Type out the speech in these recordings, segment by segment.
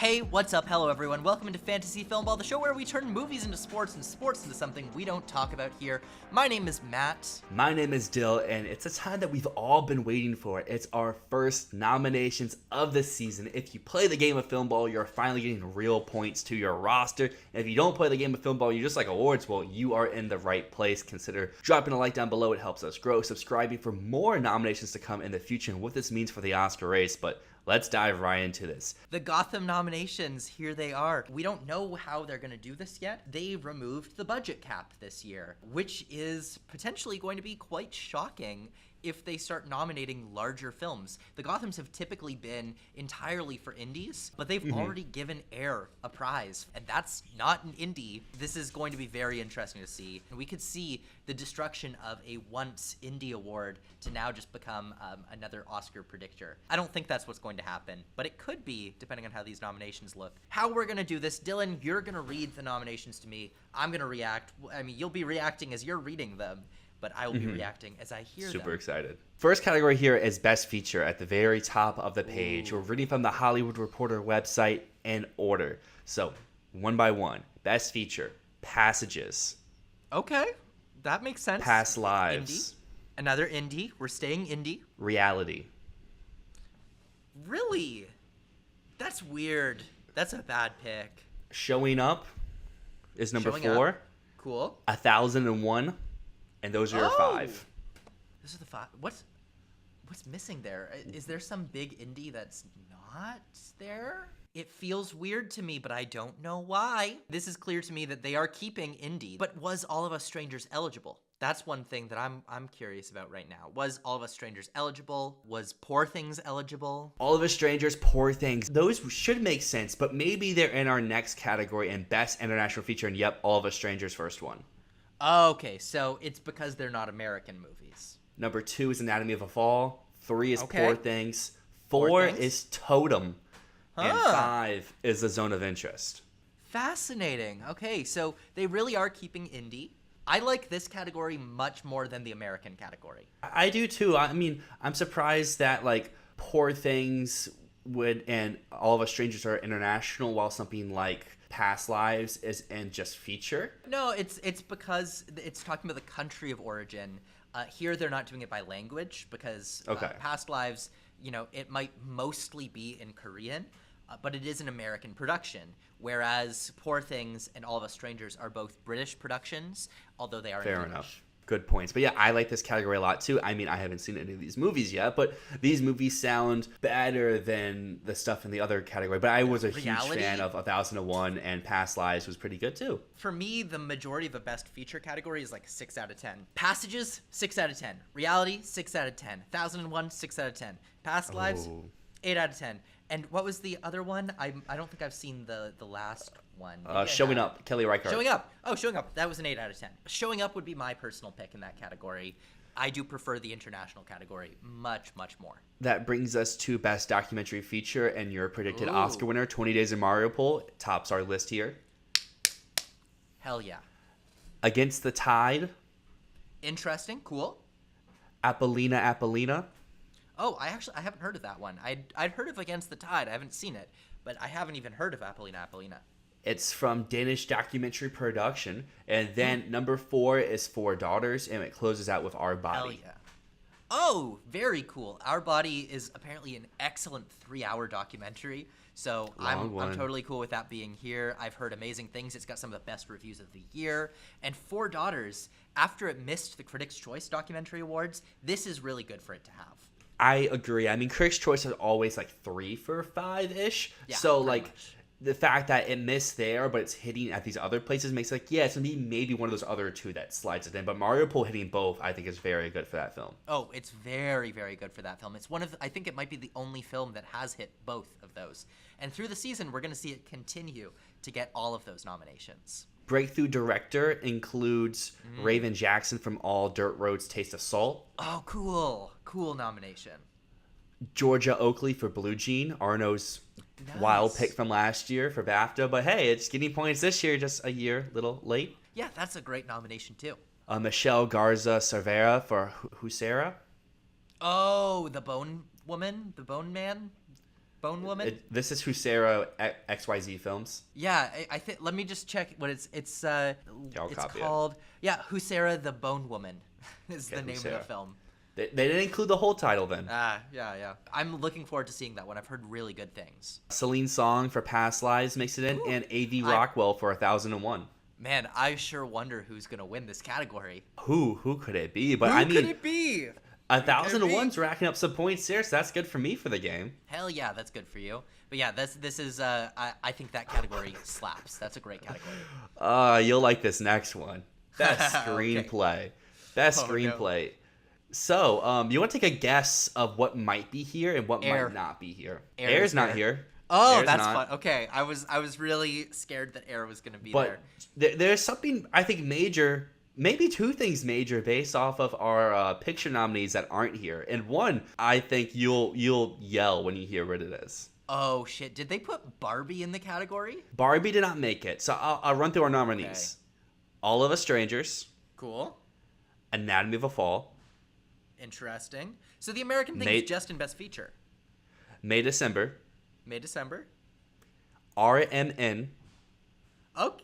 Hey, what's up? Hello, everyone. Welcome into Fantasy Filmball, the show where we turn movies into sports and sports into something we don't talk about here. My name is Matt. My name is Dyl, and it's a time that we've all been waiting for. It's our first nominations of the season. If you play the game of Filmball, you're finally getting real points to your roster. And if you don't play the game of Filmball, you just like awards, well, you are in the right place. Consider dropping a like down below. It helps us grow. Subscribing for more nominations to come in the future and what this means for the Oscar race. But let's dive right into this. The Gotham nominations, here they are. We don't know how they're going to do this yet. They removed the budget cap this year, which is potentially going to be quite shocking if they start nominating larger films. The Gothams have typically been entirely for indies, but they've already given Air a prize, and that's not an indie. This is going to be very interesting to see. And we could see the destruction of a once indie award to now just become another Oscar predictor. I don't think that's what's going to happen, but it could be, depending on how these nominations look. How we're going to do this, Dylan, you're going to read the nominations to me. I'm going to react. I mean, you'll be reacting as you're reading them, but I will be reacting as I hear them. Super excited. First category here is Best Feature at the very top of the page. We're reading from the Hollywood Reporter website in order. So, one by one. Best Feature, Passages. Okay, that makes sense. Past Lives. Indie. Another indie. We're staying indie. Reality. Really? That's weird. That's a bad pick. Showing Up is number Showing 4. Up. Cool. 1001. And those are your 5. This is the 5. What's missing there? Is there some big indie that's not there? It feels weird to me, but I don't know why. This is clear to me that they are keeping indie. But was All of Us Strangers eligible? That's one thing that I'm curious about right now. Was All of Us Strangers eligible? Was Poor Things eligible? All of Us Strangers, Poor Things. Those should make sense, but maybe they're in our next category in Best International Feature, and yep, All of Us Strangers first one. Okay, so it's because they're not American movies. Number 2 is Anatomy of a Fall. 3 is Okay. Poor Things. 4 Things? is Totem. And Huh. 5 is The Zone of Interest. Fascinating. Okay, so they really are keeping indie. I like this category much more than the American category. I do too. I mean, I'm surprised that like Poor Things would and All of Us Strangers are international, while something like Past Lives is in just feature. No, it's because it's talking about the country of origin. Here they're not doing it by language because Past Lives, it might mostly be in Korean, but it is an American production, whereas Poor Things and All of Us Strangers are both British productions, although they are Fair in English. enough. Good points. But yeah, I like this category a lot too. I mean, I haven't seen any of these movies yet, but these movies sound better than the stuff in the other category. But I was a huge fan of 1001, and Past Lives was pretty good too. For me, the majority of the Best Feature category is like 6 out of 10. Passages, 6 out of 10. Reality, 6 out of 10. 1001, 6 out of 10. Past Lives, 8 out of 10. And what was the other one? I don't think I've seen the last one. Showing Up, Kelly Reichardt. Showing Up. Oh, Showing Up. That was an 8 out of 10. Showing Up would be my personal pick in that category. I do prefer the international category much, much more. That brings us to Best Documentary Feature, and your predicted Oscar winner, 20 Days of Mariupol, tops our list here. Hell yeah. Against the Tide. Interesting. Cool. Apollina. Oh, I haven't heard of that one. I'd heard of Against the Tide. I haven't seen it, but I haven't even heard of Apollina. It's from Danish Documentary Production. And then number 4 is Four Daughters, and it closes out with Our Body. Hell yeah. Oh, very cool. Our Body is apparently an excellent 3-hour documentary, so I'm totally cool with that being here. I've heard amazing things. It's got some of the best reviews of the year. And Four Daughters, after it missed the Critics' Choice Documentary Awards, this is really good for it to have. I agree. I mean, Critics' Choice is always like 3 for 5-ish. Yeah, so like much. The fact that it missed there, but it's hitting at these other places makes it like, yeah, it's gonna be maybe one of those other 2 that slides it in. But Mariupol hitting both, I think, is very good for that film. Oh, it's very, very good for that film. It's one of I think it might be the only film that has hit both of those. And through the season, we're going to see it continue to get all of those nominations. Breakthrough Director includes Raven Jackson from All Dirt Roads Taste of Salt. Oh, cool. Cool nomination. Georgia Oakley for Blue Jean, Arno's wild pick from last year for BAFTA. But hey, it's getting points this year, just a year little late. Yeah, that's a great nomination too. Michelle Garza Cervera for Huesera. Oh, the Bone Woman? The Bone Man? Bone Woman? This is Husera XYZ Films. Yeah, I think. Let me just check what it's copy called. Yeah, Husera the Bone Woman is the name Husera. of the film. They didn't include the whole title then. Yeah. I'm looking forward to seeing that one. I've heard really good things. Celine Song for Past Lives makes it in, Ooh. and A.V. Rockwell for 1001. Man, I sure wonder who's gonna win this category. Who could it be? But Who could it be? 1001's racking up some points here, so that's good for me for the game. Hell yeah, that's good for you. But yeah, this is I think that category slaps. That's a great category. You'll like this next one. Best screenplay. Okay. Best Oh, screenplay. No. So, you want to take a guess of what might be here and what Air. might not be here? Air's not here. here. Oh, Air's that's not. fun. Okay, I was really scared that Air was gonna be But there. there's something I think major, maybe two things major based off of our picture nominees that aren't here. And one, I think you'll yell when you hear what it is. Oh shit! Did they put Barbie in the category? Barbie did not make it, so I'll run through our nominees. Okay. All of Us Strangers, Cool. Anatomy of a Fall, Interesting. So the American thing is just in Best Feature. May December, December. RMN. Oh,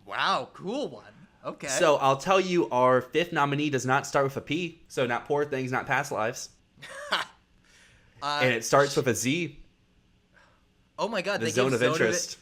wow, cool one. Okay. So I'll tell you, our fifth nominee does not start with a P, so not Poor Things, not Past Lives. And it starts with a Z. Oh my god, The they Zone gave of Interest.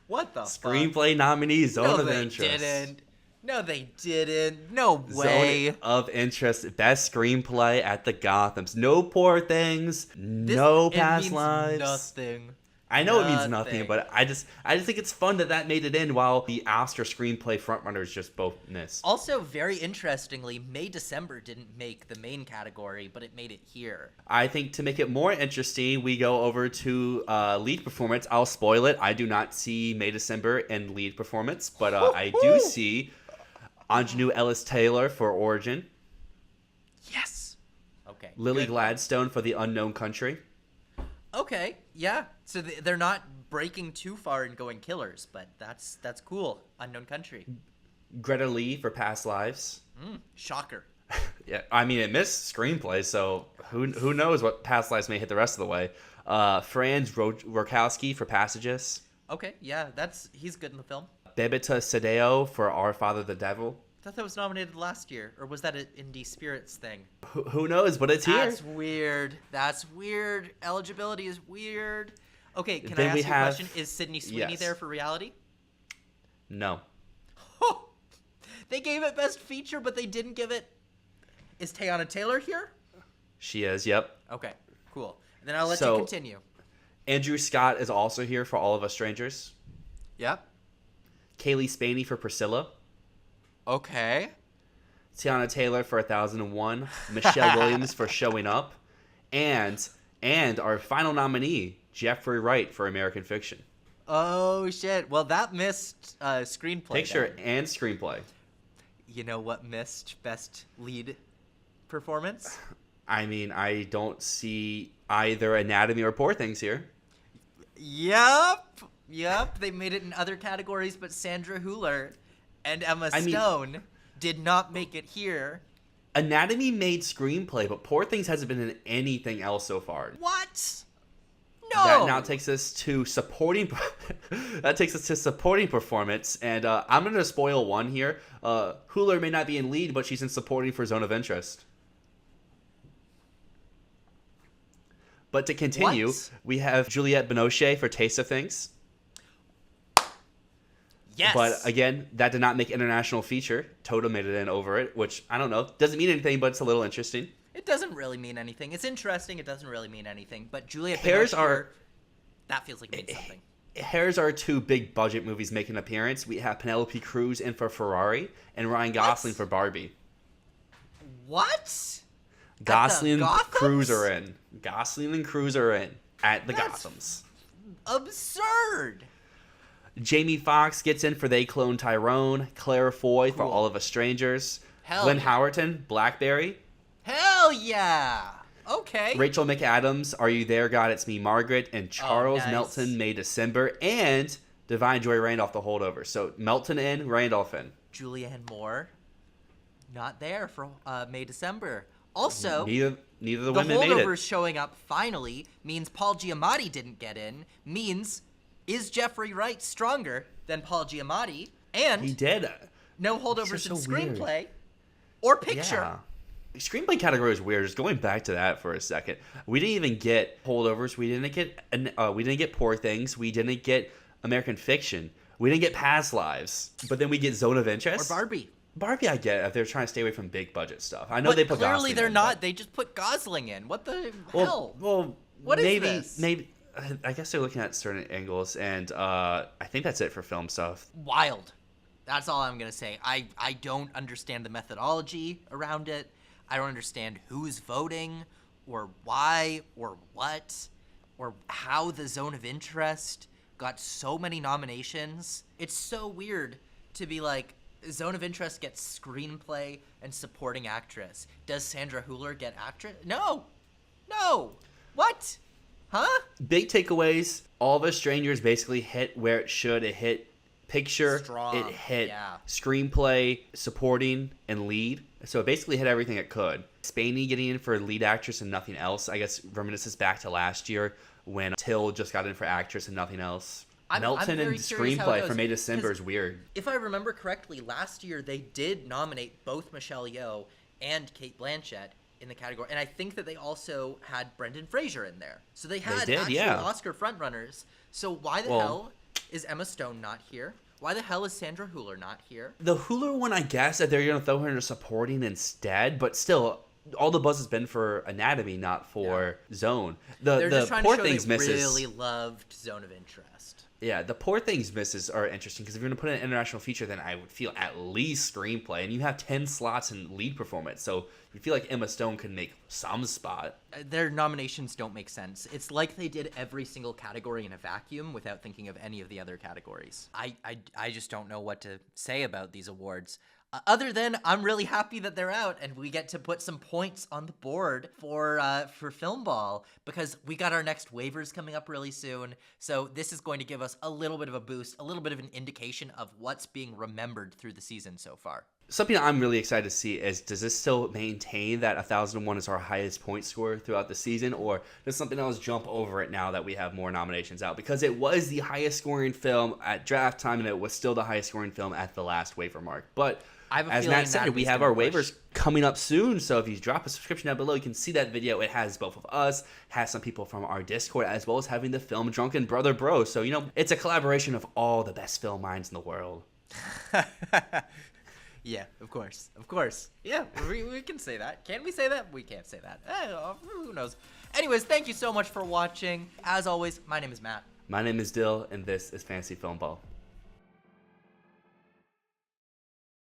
What the Screenplay fuck? nominee, Zone No, of they Interest. didn't. No, they didn't. No way. Zone of Interest, best screenplay at the Gothams. No Poor Things, no Past Lives. Nothing. I know it means nothing, Nothing. but I just think it's fun that made it in while the Oscar screenplay frontrunners just both missed. Also, very interestingly, May December didn't make the main category, but it made it here. I think to make it more interesting, we go over to lead performance. I'll spoil it. I do not see May December in lead performance, but I do see Anjanou Ellis-Taylor for Origin. Yes. Okay. Lily good. Gladstone for The Unknown Country. Okay. Yeah. So they're not breaking too far and going killers, but that's cool. Unknown Country. Greta Lee for Past Lives. Shocker. Yeah, I mean, it missed screenplay, so who knows what Past Lives may hit the rest of the way. Franz Rokowski for Passages. Okay. Yeah. He's good in the film. Bebita Sadeo for Our Father the Devil. I thought that was nominated last year, or was that an Indie Spirits thing? Who knows, but it's here. That's weird. That's weird. Eligibility is weird. Okay, can Then I we ask you a have- question? Is Sydney Sweeney Yes. there for Reality? No. They gave it Best Feature, but they didn't give it... Is Teyana Taylor here? She is, yep. Okay, cool. Then I'll let So- you continue. Andrew Scott is also here for All of Us Strangers. Yep. Kaylee Spaney for Priscilla. Okay. Tiana Taylor for 1001. Michelle Williams for Showing Up. And our final nominee, Jeffrey Wright for American Fiction. Oh, shit. Well, that missed screenplay. Picture then. and screenplay. You know what missed Best Lead Performance? I mean, I don't see either Anatomy or Poor Things here. Yep. They made it in other categories, but Sandra Hüller and Emma Stone did not make it here. Anatomy made screenplay, but Poor Things hasn't been in anything else so far. What? No. That now takes us to supporting. That takes us to supporting performance, and I'm going to spoil one here. Hüller may not be in lead, but she's in supporting for Zone of Interest. But to continue, we have Juliette Binoche for Taste of Things. Yes. But again, that did not make international feature. Toto made it in over it, which I don't know. Doesn't mean anything, but it's a little interesting. It doesn't really mean anything. It's interesting. It doesn't really mean anything. But Juliette Here's Binoche, that feels like it means something. Here's our two big budget movies making an appearance. We have Penelope Cruz in for Ferrari and Ryan Gosling for Barbie. What? Gosling and Cruz are in. Gosling and Cruz are in at the That's Gothams. Absurd. Jamie Foxx gets in for They Clone Tyrone. Claire Foy for Cool. All of Us Strangers. Hell Glenn yeah. Howerton, Blackberry. Hell yeah. Okay. Rachel McAdams, Are You There, God? It's Me, Margaret. And Charles nice. Melton, May December. And Divine Joy Randolph, The Holdover. So Melton in, Randolph in. Julianne Moore, not there for May December. Also, neither the the women made holdovers it. showing up finally means Paul Giamatti didn't get in, means is Jeffrey Wright stronger than Paul Giamatti? And He did. no It's holdovers just in so weird. screenplay or picture. Yeah. Screenplay category is weird. Just going back to that for a second, we didn't even get holdovers. We didn't get Poor Things. We didn't get American Fiction. We didn't get Past Lives. But then we get Zone of Or Interest. Barbie. Barbie, I get if they're trying to stay away from big budget stuff. I know But they put clearly Gosling they're in, not. but- They just put Gosling in. What the Well, hell? well, What is maybe, this? maybe. I guess they're looking at certain angles, and I think that's it for film stuff. Wild. That's all I'm going to say. I don't understand the methodology around it. I don't understand who's voting or why or what or how the Zone of Interest got so many nominations. It's so weird to be like, Zone of Interest gets screenplay and supporting actress. Does Sandra Hüller get actress? No. What? Huh? Big takeaways. All the Strangers basically hit where it should. It hit picture, Strong, it hit yeah. screenplay, supporting, and lead. So it basically hit everything it could. Spaney getting in for lead actress and nothing else. I guess reminisces back to last year when Till just got in for actress and nothing else. I'm Melton very and curious how it screenplay goes, for May December 'cause is weird. If I remember correctly, last year they did nominate both Michelle Yeoh and Kate Blanchett in the category, and I think that they also had Brendan Fraser in there. So they had did, actual yeah. Oscar frontrunners. So why the hell is Emma Stone not here? Why the hell is Sandra Hüller not here? The Hulu one, I guess that they're going to throw her into supporting instead, but still, all the buzz has been for Anatomy, not for Zone. They're The just trying Poor to show Things they misses. really loved Zone of Interest. Yeah, the Poor Things misses are interesting because if you're going to put an international feature, then I would feel at least screenplay, and you have 10 slots in lead performance, so you feel like Emma Stone could make some spot. Their nominations don't make sense. It's like they did every single category in a vacuum without thinking of any of the other categories. I just don't know what to say about these awards. Other than I'm really happy that they're out and we get to put some points on the board for Filmball because we got our next waivers coming up really soon. So this is going to give us a little bit of a boost, a little bit of an indication of what's being remembered through the season so far. Something I'm really excited to see is, does this still maintain that 1001 is our highest point score throughout the season, or does something else jump over it now that we have more nominations out? Because it was the highest scoring film at draft time, and it was still the highest scoring film at the last waiver mark. But I have a as feeling Matt said, we Anatomy's have gonna our push. waivers coming up soon, so if you drop a subscription down below, you can see that video. It has both of us, has some people from our Discord, as well as having the Film Drunken Brother Bro. So, you know, it's a collaboration of all the best film minds in the world. Yeah, of course. Yeah, we can say that. Can we say that? We can't say that. Who knows? Anyways, thank you so much for watching. As always, my name is Matt. My name is Dyl, and this is Fantasy Filmball.